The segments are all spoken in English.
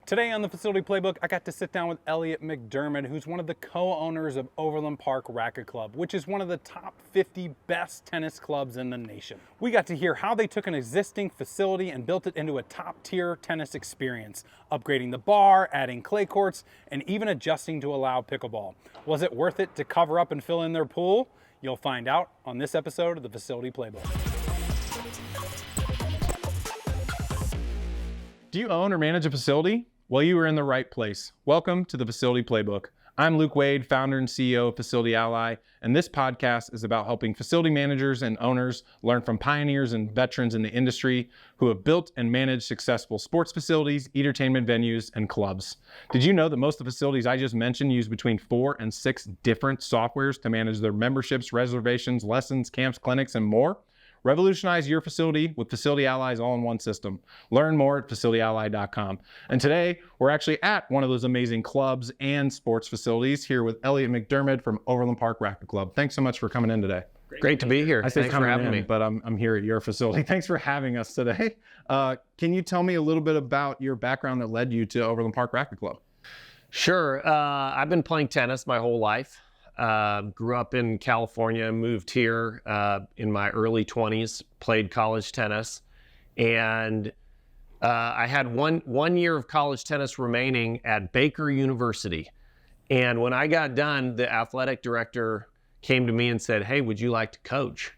Today on the Facility Playbook, I got to sit down with Elliot McDermott, who's one of the co-owners of Overland Park Racquet Club, which is one of the top 50 best tennis clubs in the nation. We got to hear how they took an existing facility and built it into a top-tier tennis experience, upgrading the bar, adding clay courts, and even adjusting to allow pickleball. Was it worth it to cover up and fill in their pool? You'll find out on this episode of the Facility Playbook. Do you own or manage a facility? Well, you are in the right place. Welcome to the Facility Playbook. I'm Luke Wade, founder and CEO of Facility Ally, and this podcast is about helping facility managers and owners learn from pioneers and veterans in the industry who have built and managed successful sports facilities, entertainment venues, and clubs. Did you know that most of the facilities I just mentioned use between 4 and 6 different softwares to manage their memberships, reservations, lessons, camps, clinics, and more? Revolutionize your facility with Facility Ally's all-in-one system. Learn more at facilityally.com. And today, we're actually at one of those amazing clubs and sports facilities here with Elliot McDermott from Overland Park Racquet Club. Thanks so much for coming in today. Great to be here. I say Thanks for having me. But I'm here at your facility. Thanks for having us today. Can you tell me a little bit about your background that led you to Overland Park Racquet Club? Sure. I've been playing tennis my whole life. Grew up in California, moved here in my early 20s, played college tennis, and I had one year of college tennis remaining at Baker University. And when I got done, the athletic director came to me and said, "Hey, would you like to coach?"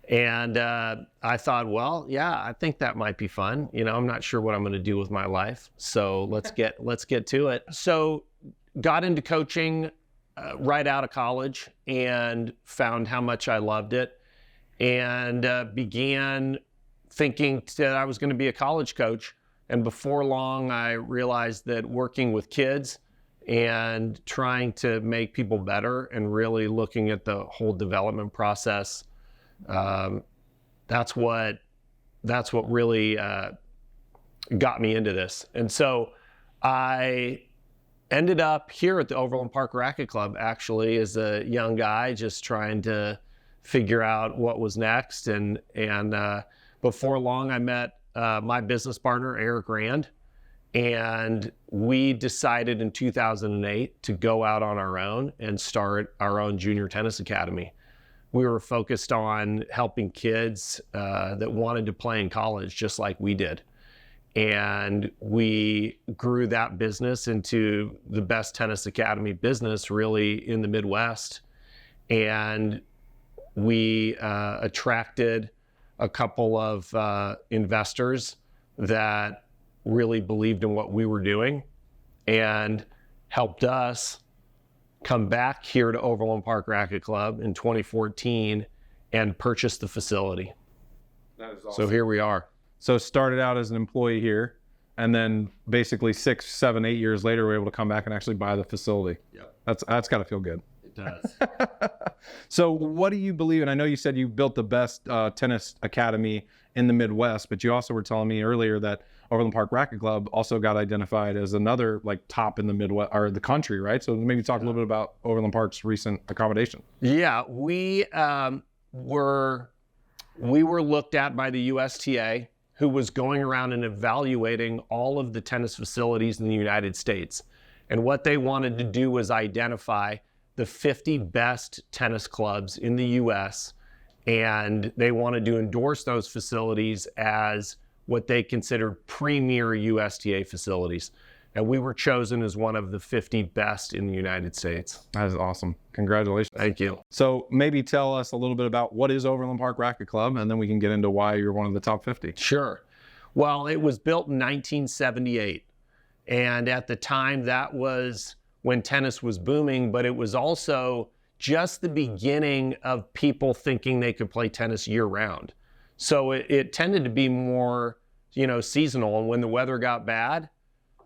And I thought, well, yeah, I think that might be fun. You know, I'm not sure what I'm going to do with my life, so let's get to it. So got into coaching right out of college and found how much I loved it, and began thinking that I was going to be a college coach. And before long, I realized that working with kids and trying to make people better and really looking at the whole development process, that's what really got me into this. And so I ended up here at the Overland Park Racquet Club, actually, as a young guy, just trying to figure out what was next. And before long, I met my business partner, Eric Rand, and we decided in 2008 to go out on our own and start our own junior tennis academy. We were focused on helping kids that wanted to play in college just like we did. And we grew that business into the best tennis academy business really in the Midwest. And we attracted a couple of investors that really believed in what we were doing and helped us come back here to Overland Park Racquet Club in 2014 and purchase the facility. That is awesome. So here we are. So started out as an employee here, and then basically 6, 7, 8 years later, we're able to come back and actually buy the facility. Yep. That's got to feel good. It does. So what do you believe? And I know you said you built the best tennis academy in the Midwest, but you also were telling me earlier that Overland Park Racquet Club also got identified as another like top in the Midwest or the country, right? So maybe talk a little bit about Overland Park's recent accommodation. Yeah, we were looked at by the USTA, who was going around and evaluating all of the tennis facilities in the United States. And what they wanted to do was identify the 50 best tennis clubs in the US, and they wanted to endorse those facilities as what they considered premier USTA facilities. And we were chosen as one of the 50 best in the United States. That is awesome. Congratulations. Thank you. So maybe tell us a little bit about what is Overland Park Racquet Club, and then we can get into why you're one of the top 50. Sure. Well, it was built in 1978. And at the time, that was when tennis was booming, but it was also just the beginning of people thinking they could play tennis year round. So it tended to be more, seasonal. And when the weather got bad,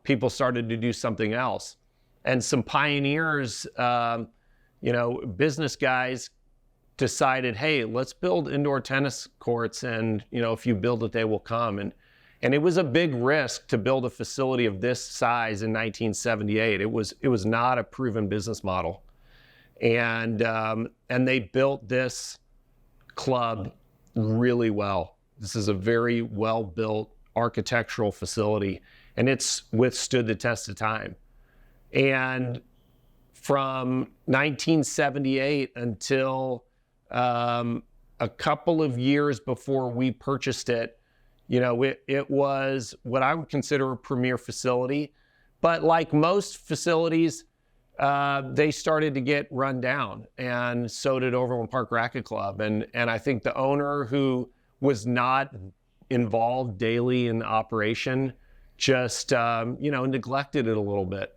people started to do something else. And some pioneers, business guys decided, hey, let's build indoor tennis courts, and if you build it, they will come. And it was a big risk to build a facility of this size in 1978. It was not a proven business model. And they built this club really well. This is a very well-built architectural facility. and it's withstood the test of time. And from 1978 until a couple of years before we purchased it, it was what I would consider a premier facility. But like most facilities, they started to get run down, and so did Overland Park Racquet Club. And I think the owner, who was not involved daily in the operation, just neglected it a little bit.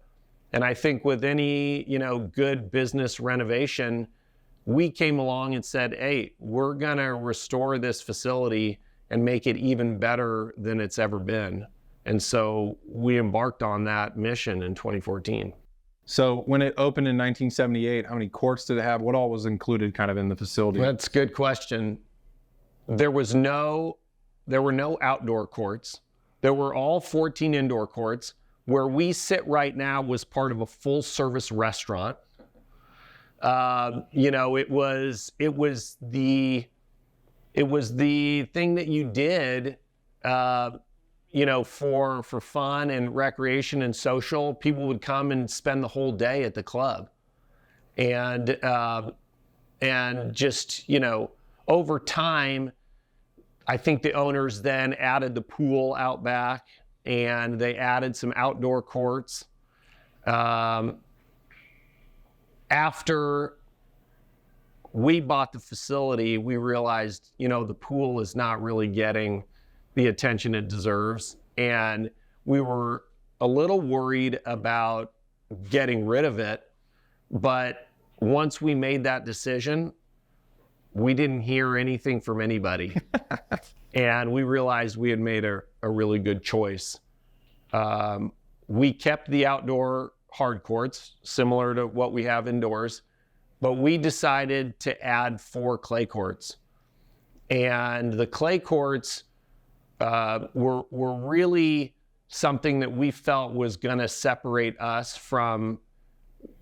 And I think with any good business renovation, we came along and said, hey, we're gonna restore this facility and make it even better than it's ever been. And so we embarked on that mission in 2014. So when it opened in 1978, how many courts did it have? What all was included kind of in the facility? That's a good question. There were no outdoor courts. There were all 14 indoor courts. Where we sit right now was part of a full service restaurant. It was the thing that you did, for fun and recreation and social. People would come and spend the whole day at the club, and just over time, I think the owners then added the pool out back, and they added some outdoor courts. After we bought the facility, we realized, the pool is not really getting the attention it deserves. And we were a little worried about getting rid of it. But once we made that decision, we didn't hear anything from anybody. And we realized we had made a really good choice. We kept the outdoor hard courts, similar to what we have indoors, but we decided to add 4 clay courts. And the clay courts were really something that we felt was going to separate us from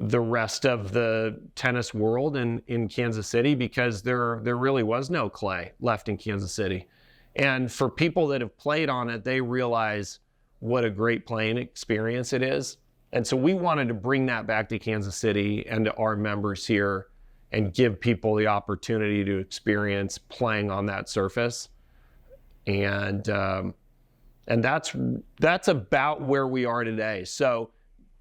the rest of the tennis world in Kansas City, because there really was no clay left in Kansas City. And for people that have played on it, they realize what a great playing experience it is. And so we wanted to bring that back to Kansas City and to our members here and give people the opportunity to experience playing on that surface. And that's about where we are today. So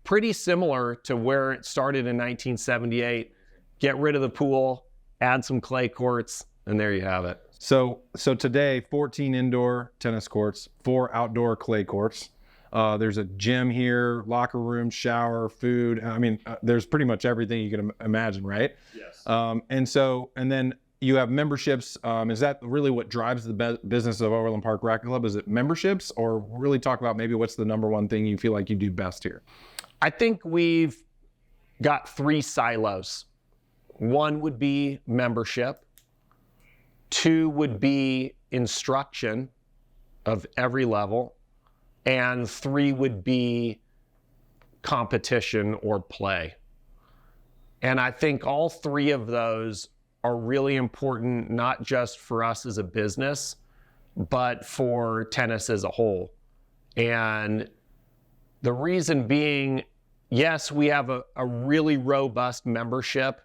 pretty similar to where it started in 1978. Get rid of the pool, add some clay courts, and there you have it. So today, 14 indoor tennis courts, 4 outdoor clay courts. There's a gym here, locker room, shower, food. I mean, there's pretty much everything you can imagine, right? Yes. And then you have memberships. Is that really what drives the business of Overland Park Racquet Club? Is it memberships, or really talk about maybe what's the number one thing you feel like you do best here? I think we've got 3 silos. One would be membership. 2 would be instruction of every level. And 3 would be competition or play. And I think all 3 of those are really important, not just for us as a business, but for tennis as a whole. And the reason being, yes, we have a really robust membership,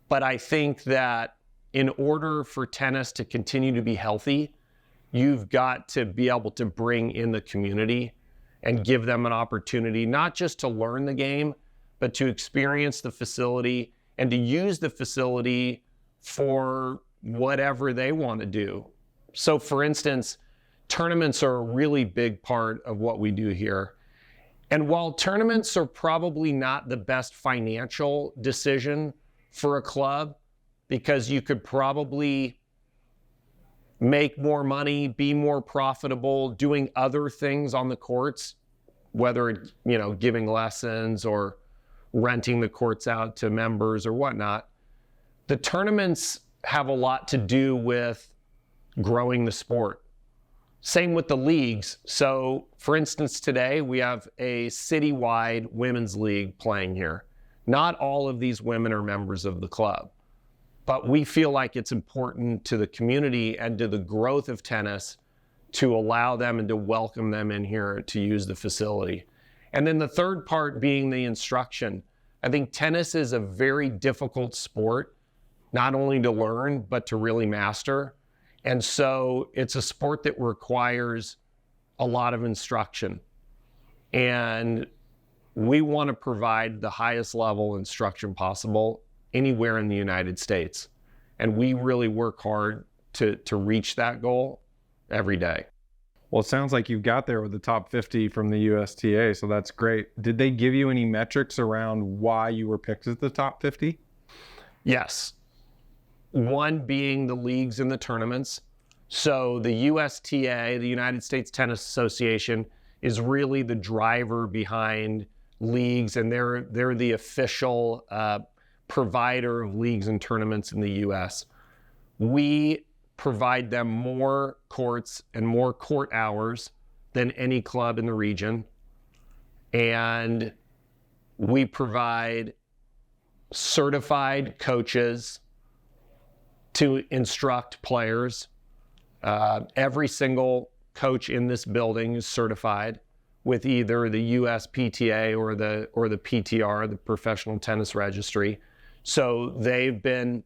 but I think that in order for tennis to continue to be healthy, you've got to be able to bring in the community and give them an opportunity, not just to learn the game, but to experience the facility and to use the facility for whatever they want to do. So for instance, tournaments are a really big part of what we do here. And while tournaments are probably not the best financial decision for a club, because you could probably make more money, be more profitable, doing other things on the courts, whether, giving lessons or renting the courts out to members or whatnot. The tournaments have a lot to do with growing the sport. Same with the leagues. So for instance, today we have a citywide women's league playing here. Not all of these women are members of the club, but we feel like it's important to the community and to the growth of tennis to allow them and to welcome them in here to use the facility. And then the third part being the instruction. I think tennis is a very difficult sport, not only to learn, but to really master. And so it's a sport that requires a lot of instruction. And we want to provide the highest level instruction possible anywhere in the United States. And we really work hard to reach that goal every day. Well, it sounds like you've got there with the top 50 from the USTA, so that's great. Did they give you any metrics around why you were picked as the top 50? Yes. One being the leagues and the tournaments. So the USTA, the United States Tennis Association, is really the driver behind leagues, and they're the official provider of leagues and tournaments in the U.S. We provide them more courts and more court hours than any club in the region. And we provide certified coaches to instruct players. Every single coach in this building is certified with either the USPTA or the PTR, the Professional Tennis Registry. So they've been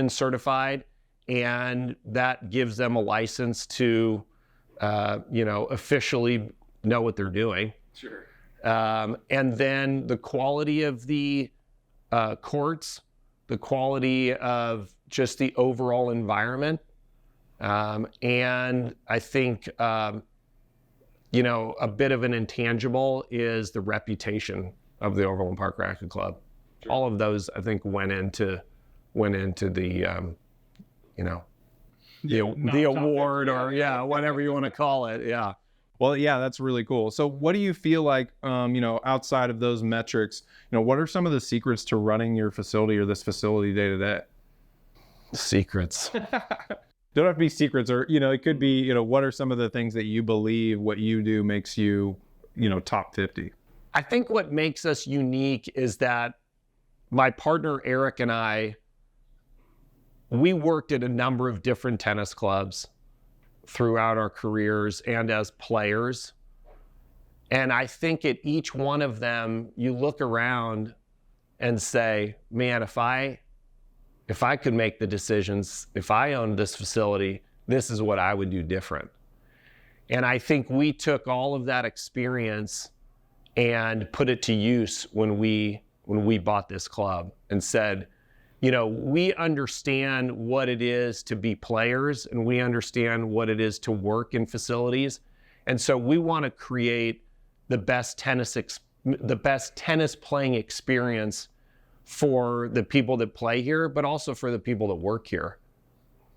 certified, and that gives them a license to, officially know what they're doing. Sure. And then the quality of the courts, the quality of just the overall environment, and I think, a bit of an intangible is the reputation of the Overland Park Racquet Club. Sure. All of those, I think, went into the the award, or whatever you want to call it. Yeah. Well, yeah, that's really cool. So what do you feel like, outside of those metrics, what are some of the secrets to running your facility or this facility day to day? Secrets. Don't have to be secrets, or, it could be, what are some of the things that you believe what you do makes you, top 50? I think what makes us unique is that my partner, Eric, and I, we worked at a number of different tennis clubs throughout our careers and as players. And I think at each one of them, you look around and say, man, if I could make the decisions, if I owned this facility, this is what I would do different. And I think we took all of that experience and put it to use when we bought this club and said, we understand what it is to be players, and we understand what it is to work in facilities. And so we want to create the best tennis playing experience for the people that play here, but also for the people that work here.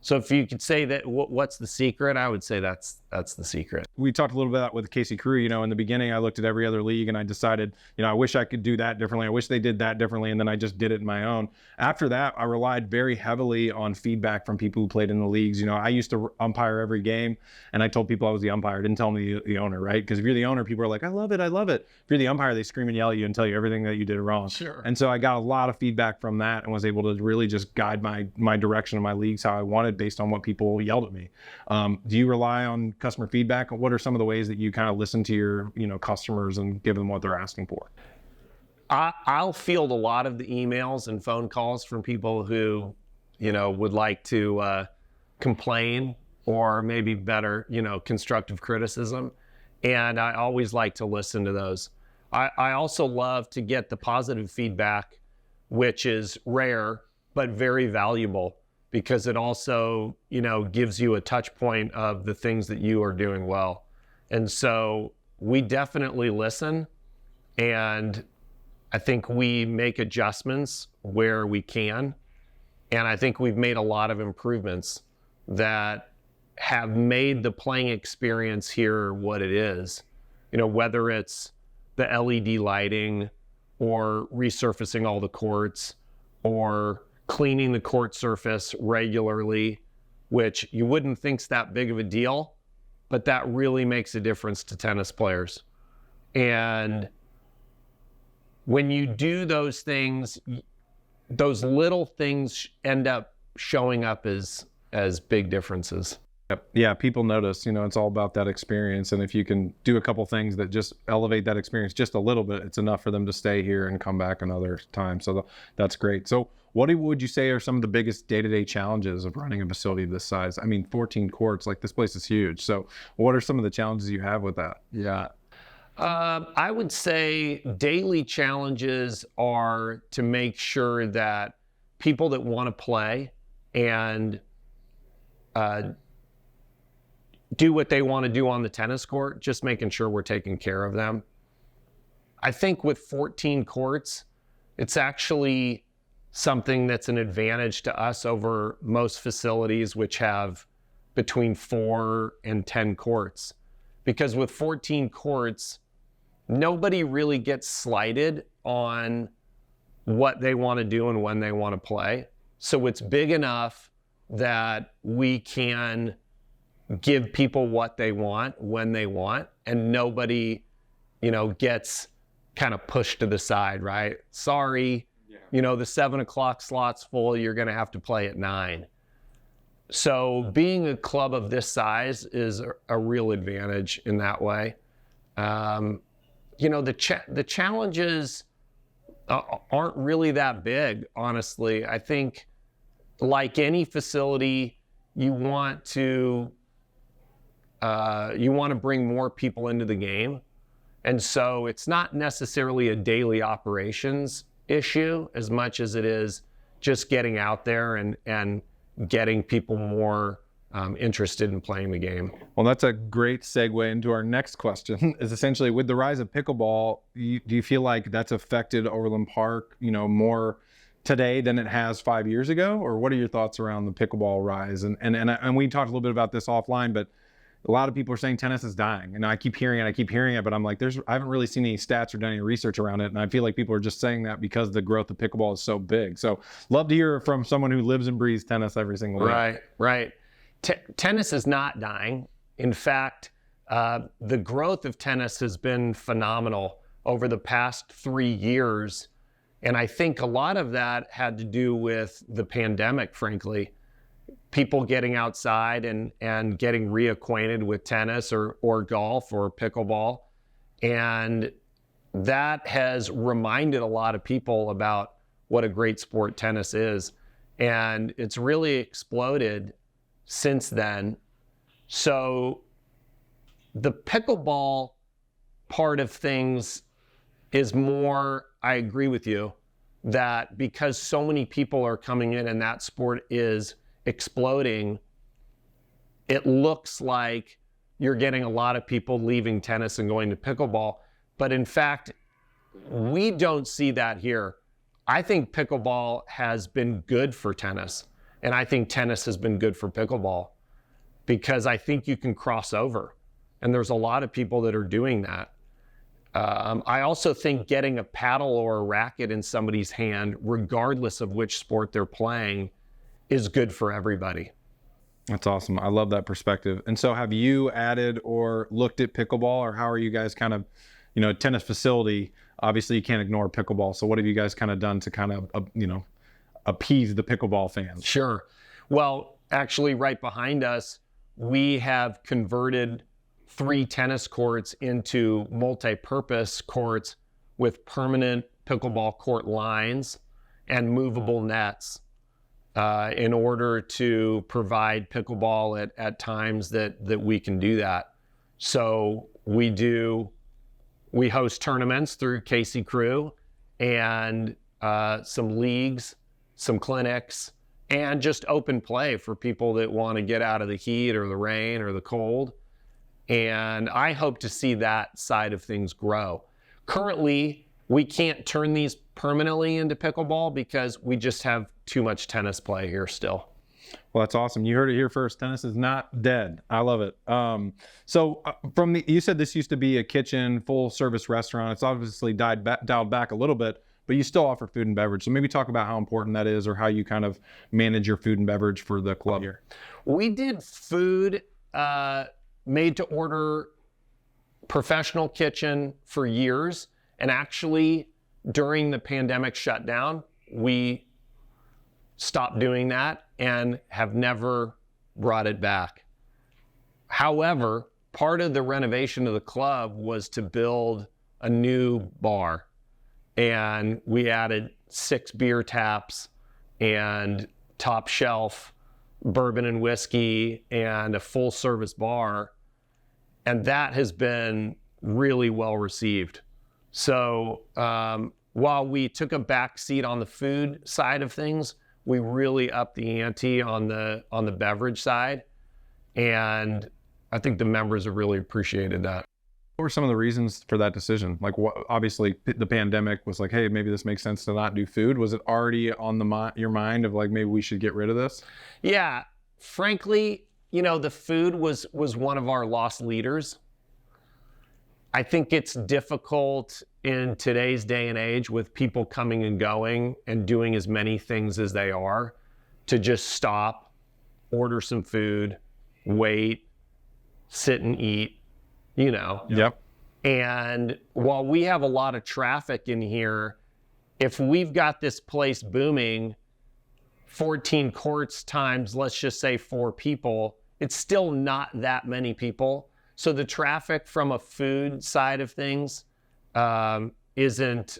So if you could say that, what's the secret? I would say that's the secret. We talked a little bit about with Casey Crew, in the beginning, I looked at every other league and I decided, I wish I could do that differently. I wish they did that differently. And then I just did it in my own. After that, I relied very heavily on feedback from people who played in the leagues. I used to umpire every game, and I told people I was the umpire. I didn't tell them the owner, right? Because if you're the owner, people are like, I love it. I love it. If you're the umpire, they scream and yell at you and tell you everything that you did wrong. Sure. And so I got a lot of feedback from that and was able to really just guide my direction of my leagues how I wanted based on what people yelled at me. Do you rely on customer feedback? What are some of the ways that you kind of listen to your, customers and give them what they're asking for? I'll field a lot of the emails and phone calls from people who, would like to complain, or maybe better, constructive criticism. And I always like to listen to those. I also love to get the positive feedback, which is rare, but very valuable, because it also, gives you a touch point of the things that you are doing well. And so we definitely listen, and I think we make adjustments where we can. And I think we've made a lot of improvements that have made the playing experience here what it is. Whether it's the LED lighting, or resurfacing all the courts, or cleaning the court surface regularly, which you wouldn't think's that big of a deal, but that really makes a difference to tennis players. And when you do those things, those little things end up showing up as big differences. Yep. Yeah, people notice, it's all about that experience. And if you can do a couple things that just elevate that experience just a little bit, it's enough for them to stay here and come back another time. So that's great. So what would you say are some of the biggest day-to-day challenges of running a facility this size? I mean, 14 courts, like this place is huge. So what are some of the challenges you have with that? Yeah. I would say daily challenges are to make sure that people that want to play and do what they want to do on the tennis court, just making sure we're taking care of them. I think with 14 courts, it's actually something that's an advantage to us over most facilities which have between 4 and 10 courts. Because with 14 courts, nobody really gets slighted on what they want to do and when they want to play. So it's big enough that we can give people what they want when they want, and nobody, gets kind of pushed to the side, right? Sorry, the 7 o'clock slot's full, you're going to have to play at 9. So being a club of this size is a real advantage in that way. The challenges aren't really that big, honestly. I think like any facility, you want to bring more people into the game. And so it's not necessarily a daily operations issue as much as it is just getting out there and getting people more interested in playing the game. Well, that's a great segue into our next question is essentially with the rise of pickleball, do you feel like that's affected Overland Park, more today than it has 5 years ago? Or what are your thoughts around the pickleball rise? And we talked a little bit about this offline, but a lot of people are saying tennis is dying. And I keep hearing it, but I'm like, I haven't really seen any stats or done any research around it. And I feel like people are just saying that because the growth of pickleball is so big. So love to hear from someone who lives and breathes tennis every single day. Right. Tennis is not dying. In fact, the growth of tennis has been phenomenal over the past 3 years. And I think a lot of that had to do with the pandemic, frankly. People getting outside and getting reacquainted with tennis or golf or pickleball. And that has reminded a lot of people about what a great sport tennis is. And it's really exploded since then. So the pickleball part of things is more, I agree with you, that because so many people are coming in and that sport is exploding, it looks like you're getting a lot of people leaving tennis and going to pickleball. But in fact, we don't see that here. I think pickleball has been good for tennis, and I think tennis has been good for pickleball because I think you can cross over, and there's a lot of people that are doing that. I also think getting a paddle or a racket in somebody's hand, regardless of which sport they're playing, is good for everybody. That's awesome. I love that perspective. And so have you added or looked at pickleball, or how are you guys kind of, tennis facility, obviously you can't ignore pickleball. So what have you guys kind of done to kind of, appease the pickleball fans? Sure. Well, actually right behind us, we have converted 3 tennis courts into multi-purpose courts with permanent pickleball court lines and movable nets. In order to provide pickleball at times that we can do that. So we host tournaments through Casey Crew and some leagues, some clinics, and just open play for people that want to get out of the heat or the rain or the cold. And I hope to see that side of things grow. Currently, we can't turn these permanently into pickleball because we just have too much tennis play here still. Well, that's awesome. You heard it here first. Tennis is not dead. I love it. You said this used to be a kitchen, full service restaurant. It's obviously dialed back a little bit, but you still offer food and beverage. So maybe talk about how important that is, or how you kind of manage your food and beverage for the club here. We did food made to order, professional kitchen for years. And actually, during the pandemic shutdown, we stopped doing that and have never brought it back. However, part of the renovation of the club was to build a new bar, and we added 6 beer taps and top shelf bourbon and whiskey and a full service bar. And that has been really well received. So while we took a back seat on the food side of things, we really upped the ante on the beverage side. And I think the members have really appreciated that. What were some of the reasons for that decision? Like, what, obviously the pandemic was like, hey, maybe this makes sense to not do food. Was it already on your mind of like, maybe we should get rid of this? Yeah, frankly, the food was one of our lost leaders. I think it's difficult in today's day and age with people coming and going and doing as many things as they are to just stop, order some food, wait, sit and eat, Yep. And while we have a lot of traffic in here, if we've got this place booming, 14 courts times, let's just say 4 people, it's still not that many people. So the traffic from a food side of things isn't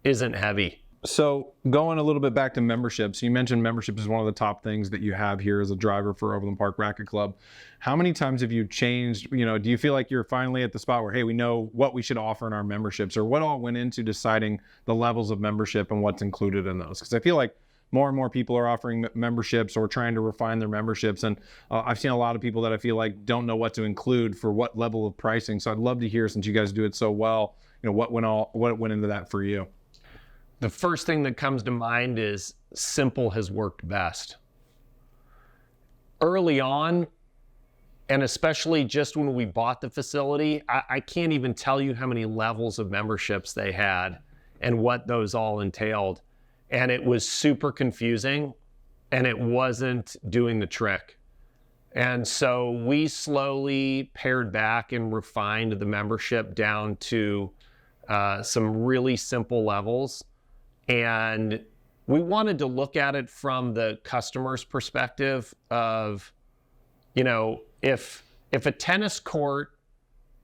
heavy. So going a little bit back to memberships, you mentioned membership is one of the top things that you have here as a driver for Overland Park Racquet Club. How many times have you changed, do you feel like you're finally at the spot where, hey, we know what we should offer in our memberships, or what all went into deciding the levels of membership and what's included in those? Because I feel like more and more people are offering memberships or trying to refine their memberships. And I've seen a lot of people that I feel like don't know what to include for what level of pricing. So I'd love to hear, since you guys do it so well, what went into that for you? The first thing that comes to mind is simple has worked best. Early on, and especially just when we bought the facility, I can't even tell you how many levels of memberships they had and what those all entailed. And it was super confusing, and it wasn't doing the trick. And so we slowly pared back and refined the membership down to some really simple levels. And we wanted to look at it from the customer's perspective of, if a tennis court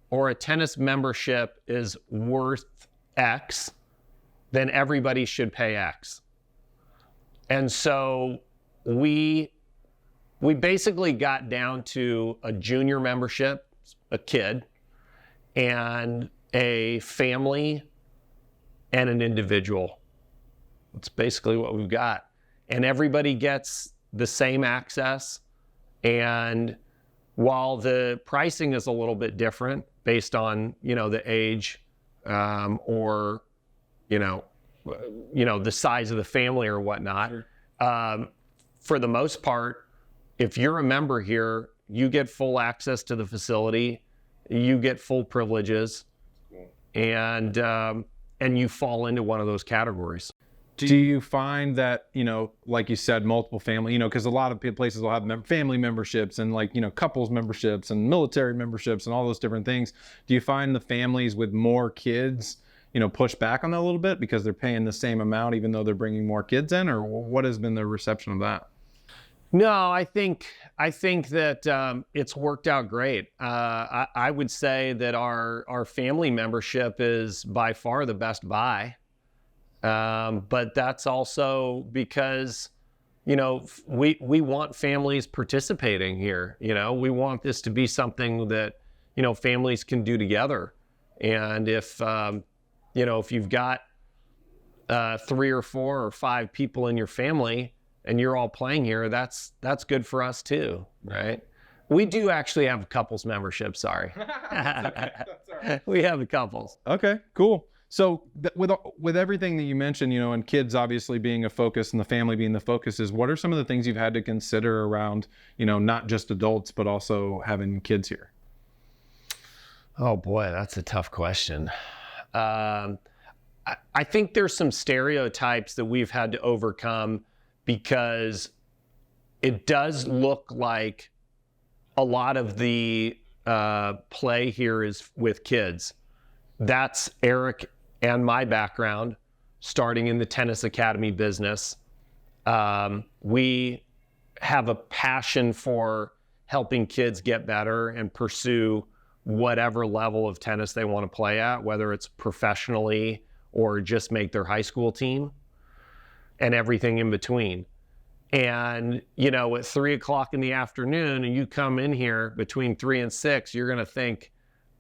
or a tennis membership is worth X, then everybody should pay X. And so we basically got down to a junior membership, a kid, and a family, and an individual. That's basically what we've got. And everybody gets the same access. And while the pricing is a little bit different based on, the age or, the size of the family or whatnot, sure. For the most part, if you're a member here, you get full access to the facility, you get full privileges, and you fall into one of those categories. Do you find that, like you said, multiple family, because a lot of places will have family memberships and couples memberships and military memberships and all those different things. Do you find the families with more kids, push back on that a little bit because they're paying the same amount even though they're bringing more kids in, or what has been the reception of that? No, I think that it's worked out great. I would say that our family membership is by far the best buy. But that's also because, we want families participating here. We want this to be something that, families can do together. And if you've got 3 or 4 or 5 people in your family and you're all playing here, that's good for us too, right? We do actually have a couples membership, sorry. That's all right. We have a couples. Okay, cool. So with everything that you mentioned, and kids obviously being a focus and the family being the focus, what are some of the things you've had to consider around, not just adults, but also having kids here? Oh boy, that's a tough question. I think there's some stereotypes that we've had to overcome because it does look like a lot of the play here is with kids. That's Eric and my background, starting in the tennis academy business. We have a passion for helping kids get better and pursue whatever level of tennis they want to play at, whether it's professionally or just make their high school team and everything in between. And, at 3 o'clock in the afternoon and you come in here between 3 and 6, you're going to think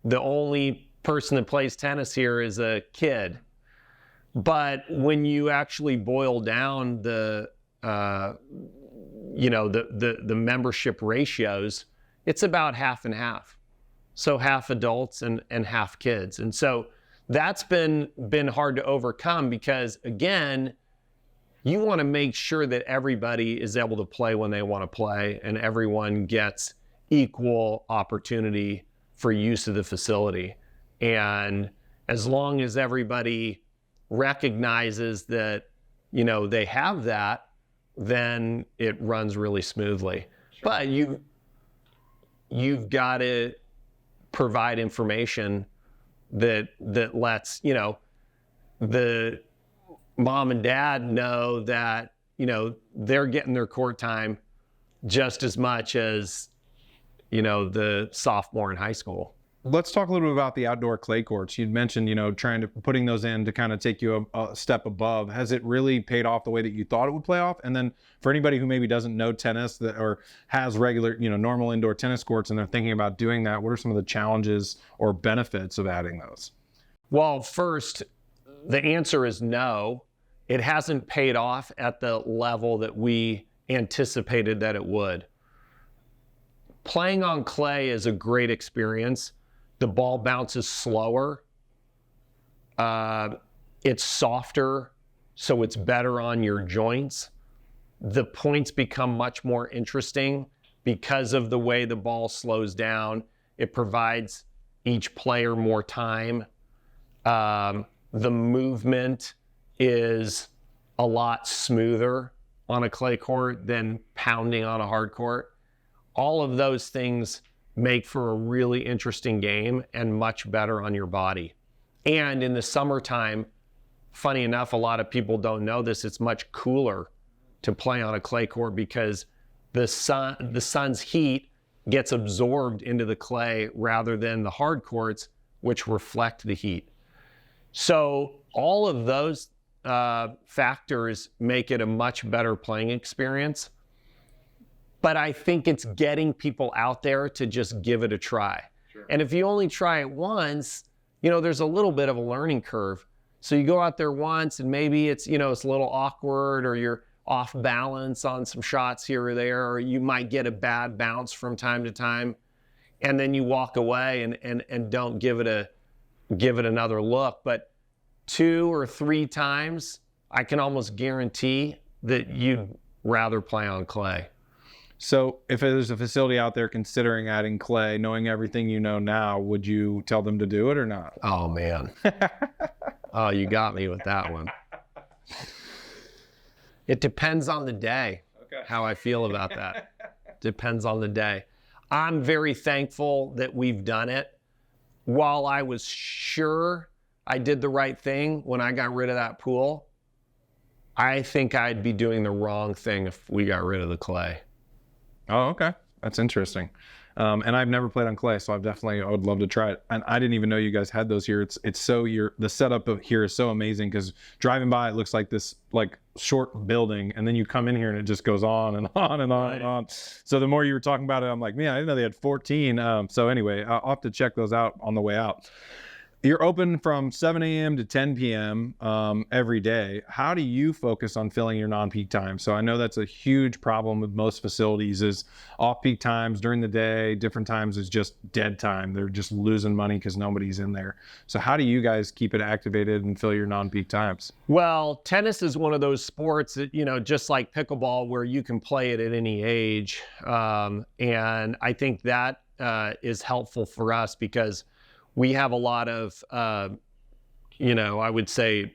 the only person that plays tennis here is a kid. But when you actually boil down the membership ratios, it's about half and half. So half adults and half kids. And so that's been hard to overcome because, again, you want to make sure that everybody is able to play when they want to play and everyone gets equal opportunity for use of the facility. And as long as everybody recognizes that, they have that, then it runs really smoothly. Sure. But you've got to provide information that lets, the mom and dad know that, they're getting their court time just as much as, the sophomore in high school. Let's talk a little bit about the outdoor clay courts. You'd mentioned, putting those in to kind of take you a step above. Has it really paid off the way that you thought it would play off? And then for anybody who maybe doesn't know tennis or has regular, normal indoor tennis courts and they're thinking about doing that, what are some of the challenges or benefits of adding those? Well, first, the answer is no. It hasn't paid off at the level that we anticipated that it would. Playing on clay is a great experience. The ball bounces slower. It's softer, so it's better on your joints. The points become much more interesting because of the way the ball slows down. It provides each player more time. The movement is a lot smoother on a clay court than pounding on a hard court. All of those things make for a really interesting game and much better on your body. And in the summertime, funny enough, a lot of people don't know this, it's much cooler to play on a clay court because the sun's heat gets absorbed into the clay rather than the hard courts, which reflect the heat. So all of those factors make it a much better playing experience. But I think it's getting people out there to just give it a try. Sure. And if you only try it once, there's a little bit of a learning curve. So you go out there once and maybe it's, it's a little awkward or you're off balance on some shots here or there, or you might get a bad bounce from time to time. And then you walk away and don't give it another look. But 2 or 3 times, I can almost guarantee that you'd rather play on clay. So if there's a facility out there considering adding clay, knowing everything you know now, would you tell them to do it or not? Oh, man. Oh, you got me with that one. It depends on the day, how I feel about that. Depends on the day. I'm very thankful that we've done it. While I was sure I did the right thing when I got rid of that pool, I think I'd be doing the wrong thing if we got rid of the clay. Oh, okay. That's interesting. And I've never played on clay, so I would love to try it. And I didn't even know you guys had those here. The setup of here is so amazing because driving by, it looks like this short building, and then you come in here and it just goes on and on and on and on. So the more you were talking about it, I'm like, man, I didn't know they had 14. So anyway, I'll have to check those out on the way out. You're open from 7 a.m. to 10 p.m. Every day. How do you focus on filling your non-peak time? So I know that's a huge problem with most facilities is off-peak times during the day, different times is just dead time. They're just losing money because nobody's in there. So how do you guys keep it activated and fill your non-peak times? Well, tennis is one of those sports that, just like pickleball, where you can play it at any age. And I think that is helpful for us because we have a lot of, I would say,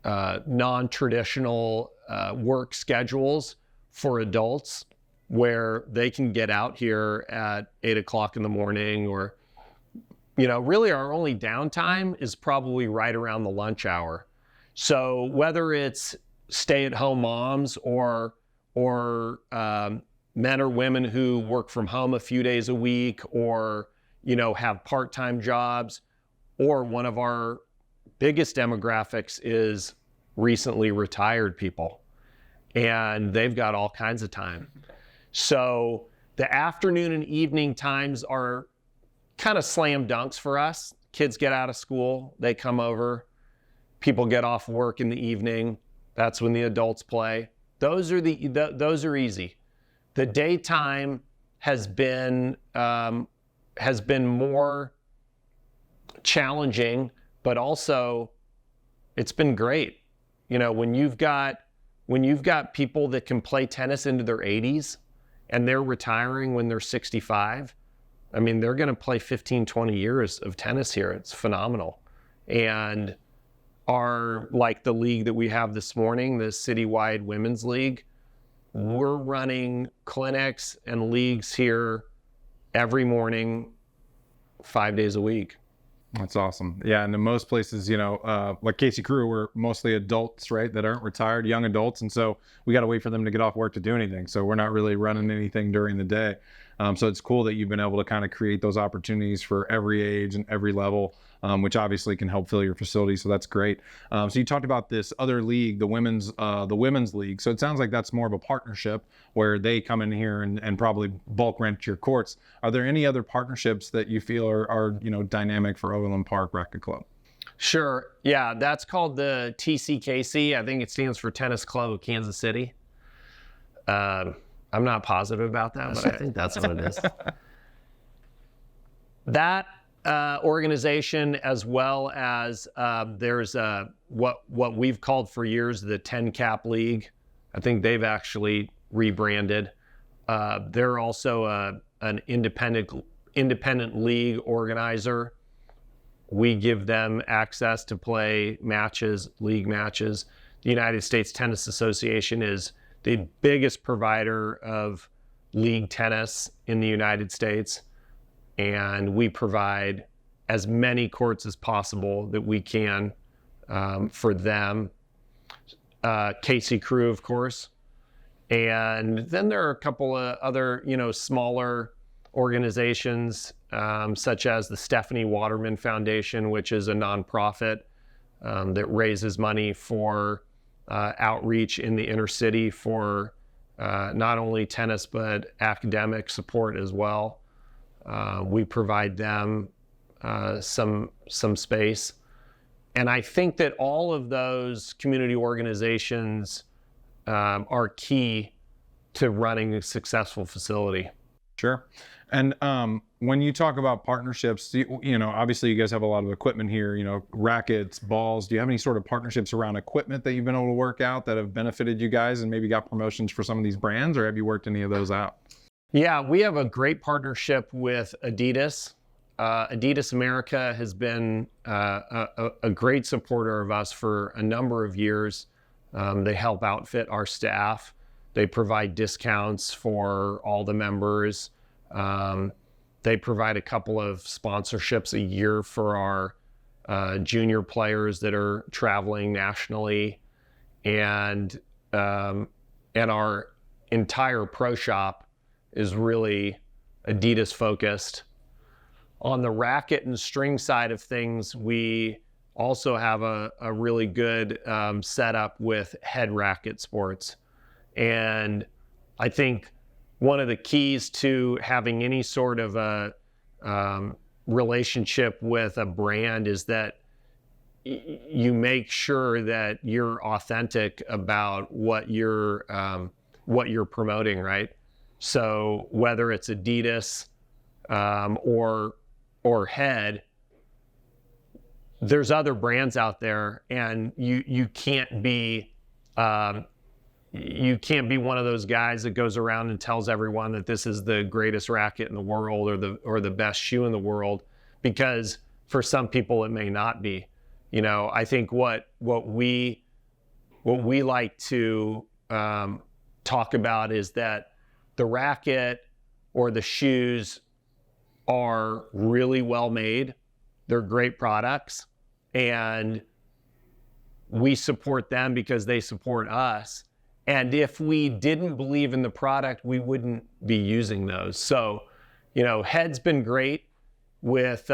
non-traditional work schedules for adults where they can get out here at 8 o'clock in the morning or, really our only downtime is probably right around the lunch hour. So whether it's stay-at-home moms or men or women who work from home a few days a week, or, have part-time jobs, or one of our biggest demographics is recently retired people, and they've got all kinds of time. So the afternoon and evening times are kind of slam dunks for us. Kids get out of school, they come over, people get off work in the evening. That's when the adults play. Those are easy. The daytime has been more challenging, but also it's been great. When you've got people that can play tennis into their 80s and they're retiring when they're 65, I mean, they're going to play 15, 20 years of tennis here. It's phenomenal. And like the league that we have this morning, the Citywide Women's League, we're running clinics and leagues here every morning, 5 days a week. That's awesome. Yeah, and in most places, like Casey Crew, we're mostly adults, right, that aren't retired, young adults, and so we got to wait for them to get off work to do anything. So we're not really running anything during the day. So it's cool that you've been able to kind of create those opportunities for every age and every level, which obviously can help fill your facility. So that's great. So you talked about this other league, the women's league. So it sounds like that's more of a partnership where they come in here and probably bulk rent your courts. Are there any other partnerships that you feel are dynamic for Overland Park Racquet Club? Sure. Yeah, that's called the TCKC. I think it stands for Tennis Club of Kansas City. I'm not positive about that, but I think that's what it is. That organization, as well as there's what we've called for years the 10 Cap League. I think they've actually rebranded. They're also an independent league organizer. We give them access to play matches, league matches. The United States Tennis Association is the biggest provider of league tennis in the United States. And we provide as many courts as possible that we can for them. Casey Crew, of course. And then there are a couple of other, smaller organizations, such as the Stephanie Waterman Foundation, which is a nonprofit that raises money for outreach in the inner city for not only tennis, but academic support as well. We provide them some space. And I think that all of those community organizations are key to running a successful facility. Sure. And when you talk about partnerships, obviously you guys have a lot of equipment here, rackets, balls. Do you have any sort of partnerships around equipment that you've been able to work out that have benefited you guys and maybe got promotions for some of these brands, or have you worked any of those out? Yeah, we have a great partnership with Adidas. Adidas America has been a great supporter of us for a number of years. They help outfit our staff. They provide discounts for all the members. They provide a couple of sponsorships a year for our junior players that are traveling nationally. And our entire pro shop is really Adidas focused. On the racket and string side of things, we also have a really good setup with Head Racket Sports. And I think one of the keys to having any sort of a relationship with a brand is that you make sure that you're authentic about what you're promoting, right? So whether it's Adidas or Head, there's other brands out there, and you can't be one of those guys that goes around and tells everyone that this is the greatest racket in the world or the best shoe in the world, because for some people it may not be. I think what we like to talk about is that the racket or the shoes are really well made. They're great products, and we support them because they support us. And if we didn't believe in the product, we wouldn't be using those. So, Head's been great with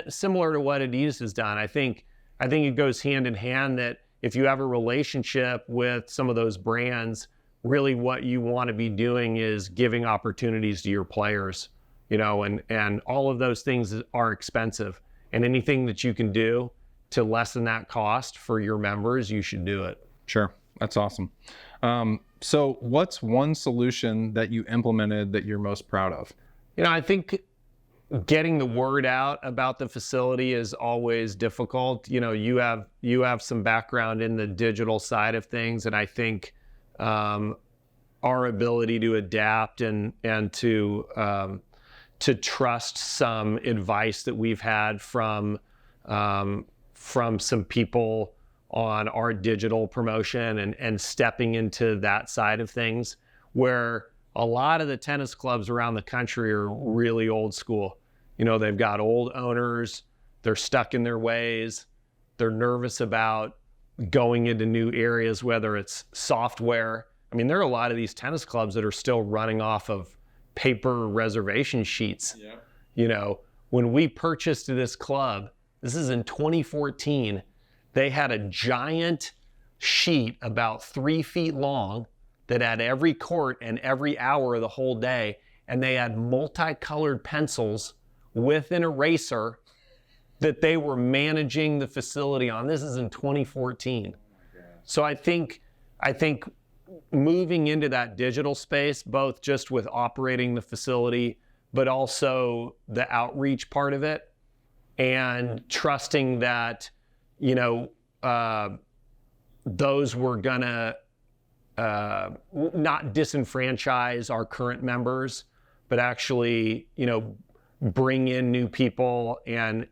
similar to what Adidas has done. I think it goes hand in hand that if you have a relationship with some of those brands, really what you want to be doing is giving opportunities to your players, and all of those things are expensive. And anything that you can do to lessen that cost for your members, you should do it. Sure. That's awesome. So what's one solution that you implemented that you're most proud of? I think getting the word out about the facility is always difficult. You have some background in the digital side of things, and I think our ability to adapt and to trust some advice that we've had from some people on our digital promotion and stepping into that side of things, where a lot of the tennis clubs around the country are really old school. They've got old owners, they're stuck in their ways, they're nervous about going into new areas, whether it's software. I mean, there are a lot of these tennis clubs that are still running off of paper reservation sheets. Yeah. When we purchased this club, this is in 2014, they had a giant sheet about 3 feet long that had every court and every hour of the whole day, and they had multicolored pencils with an eraser that they were managing the facility on. This is in 2014. So I think moving into that digital space, both just with operating the facility, but also the outreach part of it, and trusting that, those were gonna not disenfranchise our current members, but actually, bring in new people and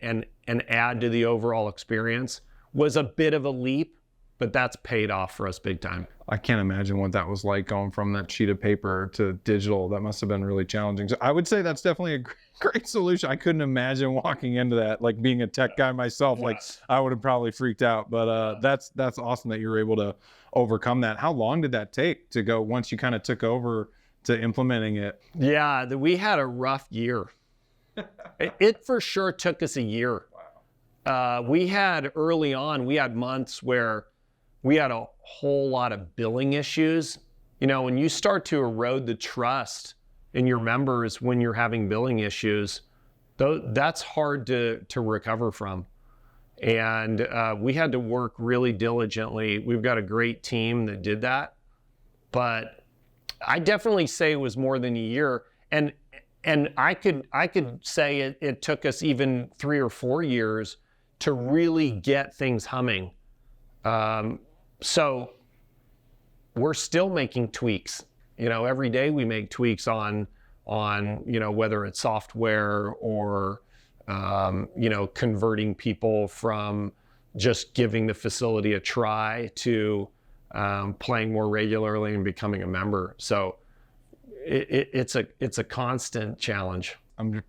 add to the overall experience was a bit of a leap, but that's paid off for us big time. I can't imagine what that was like going from that sheet of paper to digital. That must have been really challenging. So I would say that's definitely a great solution. I couldn't imagine walking into that, like being a tech guy myself. Yes. Like I would have probably freaked out, but that's awesome that you were able to overcome that. How long did that take to go once you kind of took over to implementing it? Yeah, we had a rough year. It for sure took us a year. Wow. We had months where we had a whole lot of billing issues. When you start to erode the trust in your members when you're having billing issues, that's hard to recover from. And we had to work really diligently. We've got a great team that did that. But I definitely say it was more than a year. And I could say it took us even 3 or 4 years to really get things humming. So we're still making tweaks. Every day we make tweaks on whether it's software or converting people from just giving the facility a try to playing more regularly and becoming a member. So it's a constant challenge. I'm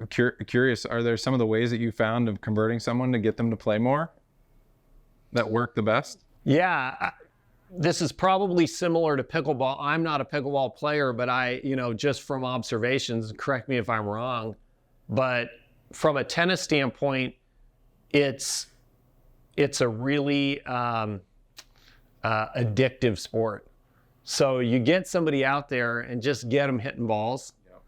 curious, are there some of the ways that you found of converting someone to get them to play more that work the best? Yeah, this is probably similar to pickleball. I'm not a pickleball player, but just from observations, correct me if I'm wrong, but from a tennis standpoint, it's a really addictive sport. So you get somebody out there and just get them hitting balls, yep.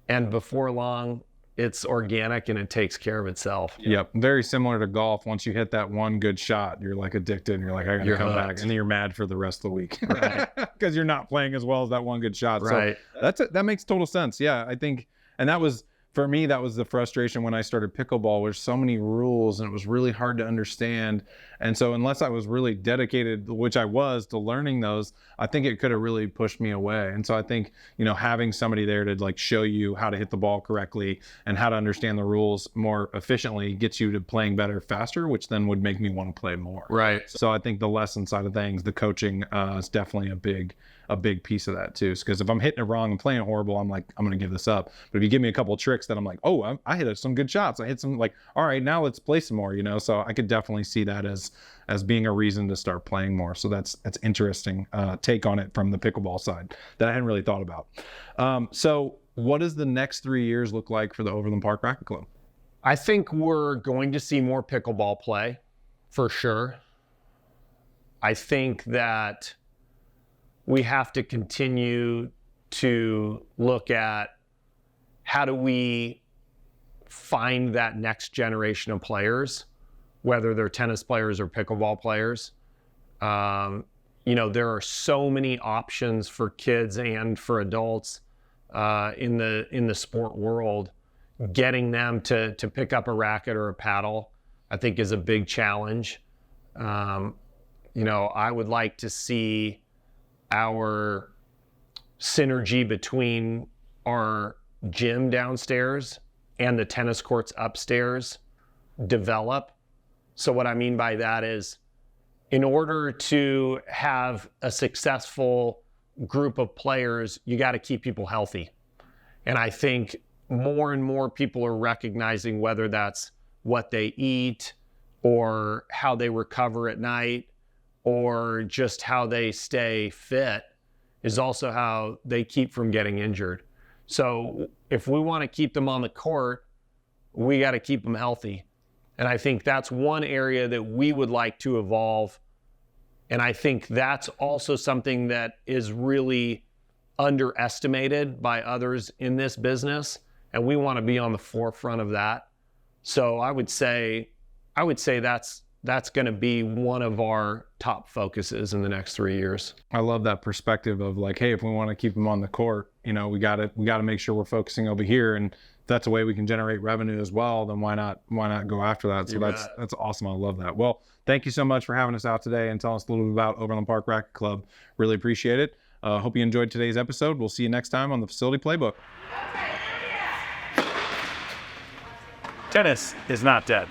And before long, it's organic and it takes care of itself. Yep. Very similar to golf. Once you hit that one good shot, you're like addicted and you're like, I gotta come back. And then you're mad for the rest of the week. Right. Because you're not playing as well as that one good shot. Right. So that makes total sense. Yeah, I think, and that was, for me, that was the frustration when I started pickleball. There's so many rules and it was really hard to understand. And so unless I was really dedicated, which I was, to learning those, I think it could have really pushed me away. And so I think, having somebody there to like show you how to hit the ball correctly and how to understand the rules more efficiently gets you to playing better faster, which then would make me want to play more. Right. So I think the lesson side of things, the coaching is definitely a a big piece of that too. Because if I'm hitting it wrong and playing horrible, I'm like, I'm going to give this up. But if you give me a couple of tricks that I'm like, oh, I hit some good shots. I hit some, like, all right, now let's play some more, So I could definitely see that as being a reason to start playing more. So that's interesting take on it from the pickleball side that I hadn't really thought about. So what does the next 3 years look like for the Overland Park Racquet Club? I think we're going to see more pickleball play, for sure. I think that we have to continue to look at how do we find that next generation of players, whether they're tennis players or pickleball players. There are so many options for kids and for adults in the sport world. Getting them to pick up a racket or a paddle, I think, is a big challenge. I would like to see our synergy between our gym downstairs and the tennis courts upstairs develop. So what I mean by that is, in order to have a successful group of players, you got to keep people healthy. And I think more and more people are recognizing, whether that's what they eat or how they recover at night or just how they stay fit, is also how they keep from getting injured. So if we want to keep them on the court, we got to keep them healthy. And I think that's one area that we would like to evolve. And I think that's also something that is really underestimated by others in this business. And we want to be on the forefront of that. So I would say that's going to be one of our top focuses in the next 3 years. I love that perspective of like, hey, if we want to keep them on the court, we got to make sure we're focusing over here, and if that's a way we can generate revenue as well, then why not go after that? So that's awesome. I love that. Well, thank you so much for having us out today and telling us a little bit about Overland Park Racquet Club. Really appreciate it. Hope you enjoyed today's episode. We'll see you next time on the Facility Playbook. Tennis is not dead.